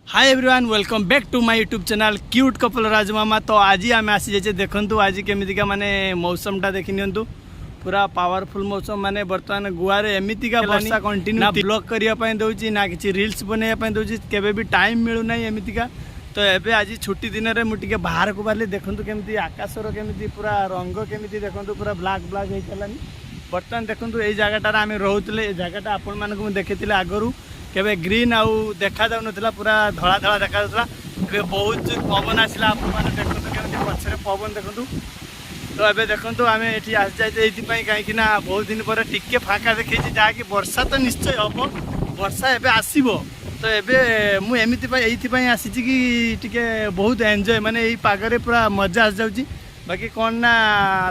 Hi everyone welcome back to my YouTube channel cute couple Rajmama. तो आज आम आसी जाइए देखु आज केमितिका माने मौसमटा देखि नियंतु पूरा पावरफुल मौसम माने बर्तमान गोवा रे एमितिका वर्षा कंटिन्यू ना ब्लॉग करिया पय दउची ना किछि रील्स बनेया पय दउची केबे भी टाइम मिलु नै एमितिका। तो एबे आज छुट्टी दिन रे मु टिके बाहर को बाले देखंतु केमिति आकाशर केमिति पूरा रंग केमिति देखंतु पूरा ब्लैक ब्लैक हे चलानी। बर्तमान देखंतु एई जागाटा आमे रहउतले ए जागाटा आपन मानकु मु देखितिले आगरु केबे ग्रीन आउ देखा जाउ नथिला पूरा धळा धळा देखा जाउतला। एबे बहुत जोर पवन आसिला आपन माने देखंतु केमिति पछरे पवन देखंतु। तो एबे देखंतु आमे एठी आस जाइते एथि पई काहे कि ना बहुत दिन पर टिके फाका देखैछि जा कि वर्षा तो निश्चय हबो, वर्षा एबे आसीबो। तो एबे मु एमिति पई एथि पई आसीछि कि टिके बहुत एन्जॉय माने एई पागरे पूरा मजा आस जाउछि। बाकी कोन ना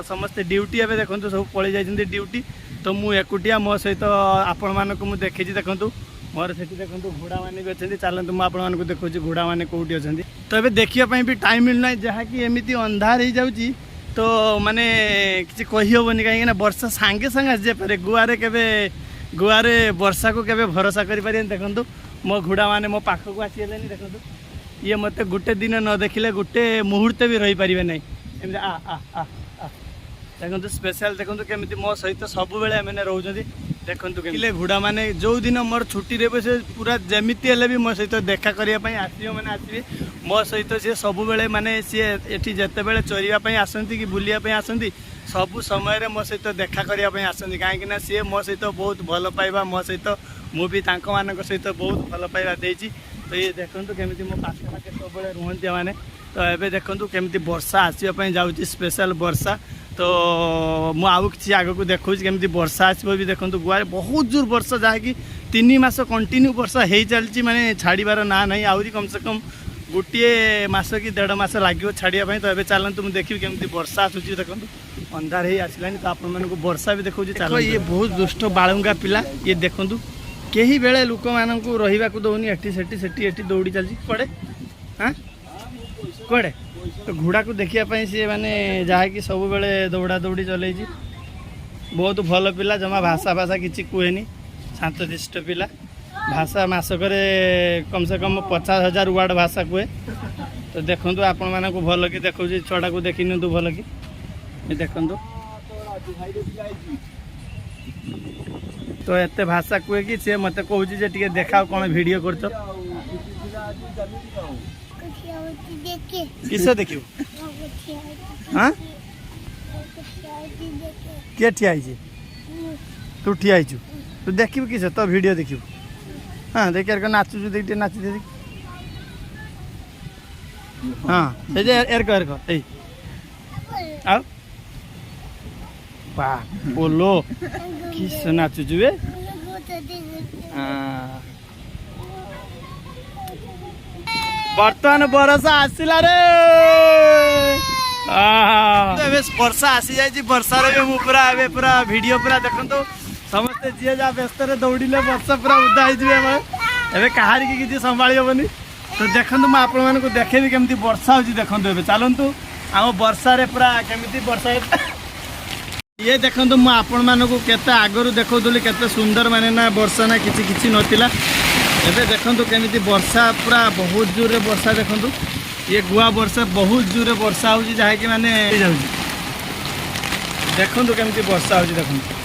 समस्त ड्यूटी एबे देखंतु सब पळि जाइछन्ती ड्यूटी। तो मु एकुटिया मो सहित आपण मानको मु देखैछि देखंतु मोर से देखो घोड़ा मैंने भी अच्छे चलते मुझे देखो घोड़ा मैंने कौटी अच्छा। तो ये देखापी भी टाइम मिलना जहाँकि एमती अंधार हो जाऊँगी तो माने किसी कहीहबनी कहीं वर्षा सांगे सांगे आसी जाए गोवे केवे गोवे वर्षा को केवे भरोसा करें। देखो मो घोड़ा मैंने मो पाखक आसीगले देखो ये मत गोटे दिन न देखिले गोटे मुहूर्त भी रही पारे ना एम आ आ आ देखो स्पेशल देखो केमी मो सहित सब बेले मैंने रोचे देखो कि घोड़ा मैंने जो दिन मोर छुट्टी रे से पूरा जमीती भी मो सहित देखा करने आसवे मैंने आसवे मो सहित सी सब बेले माने सी एठी जते बेले चरिया आसती कि बुलिया आसती सब समय मो सहित देखा करने आसती कहीं सी मो सहित बहुत भल पाइबा मो सहित मुझे सहित बहुत भल पाइबा देछि। तो ये देखो केमी मो पाखे पाखे सब रुहंती मैंने। तो ये देखो केमी वर्षा आसवाई जाऊँगी स्पेशल वर्षा। तो मुझे आग को देखा केमी वर्षा आसो भी देखो गोवा बहुत जोर वर्षा जहाँकि 3 मास कंटिन्यू वर्षा हो चलती माने छाड़बार ना ना आहरी कम से कम गोटे मास कि 1.5 मास लगे छाड़ापी। तो ये चलते मुझे देखी केमी वर्षा आसूँ देखो अंधार ही आसला। तो आपण मानक वर्षा भी देखो चलो ये बहुत दुष्ट बालुंगा पिला ये देखूँ कहीं बेले लोक मानक रहा दौनी एटी दौड़ी चलती कड़े हाँ कड़े। तो घोड़ा को देखापी सी मैंने जहाँकि सब बेले दौड़ा दौड़ी चल बहुत भल पिला जमा भाषा भाषा किसी कहे शांतशिष्ट पिला भाषा मासक कम से कम 50,000 वार्ड भाषा कहे। तो देखो आपण मानक भल कि देखो छुआ को देखी नि भल कि देखो तो एत भाषा कहे कि सी मत कहूँ टे देखा कौन वीडियो कर किस देखियो हाँ किए ठिया तू ठिया तू देखिबू किस तो वीडियो देखिबू हाँ देख नाचुचु देख नाची दे हाँ एरक आओ वाह बोलो किस नाचुचु बे हाँ बर्तमान बरसा आसला रे वर्षा आसी जाए वर्षा रे पूरा पूरा वीडियो पूरा देखो समस्ते जी जहाँ व्यस्त दौड़े वर्षा पूरा उदा हो कहार की किसी संभाली हेनी। तो देखो मुझे आपण मानक देखेबी केमती वर्षा हो देखो चलतु आम वर्षा रे पूरा केमी वर्षा ये देखो मुझे आपण मानक केते आगरू देखौली केते सुंदर माने ना वर्षा ना किसी नथिला। एबे देखो केमी वर्षा पूरा बहुत जोर रे वर्षा देखो ये गोवा वर्षा बहुत जोर रे वर्षा हो जहाँकि माने देखो केमी वर्षा हो देखो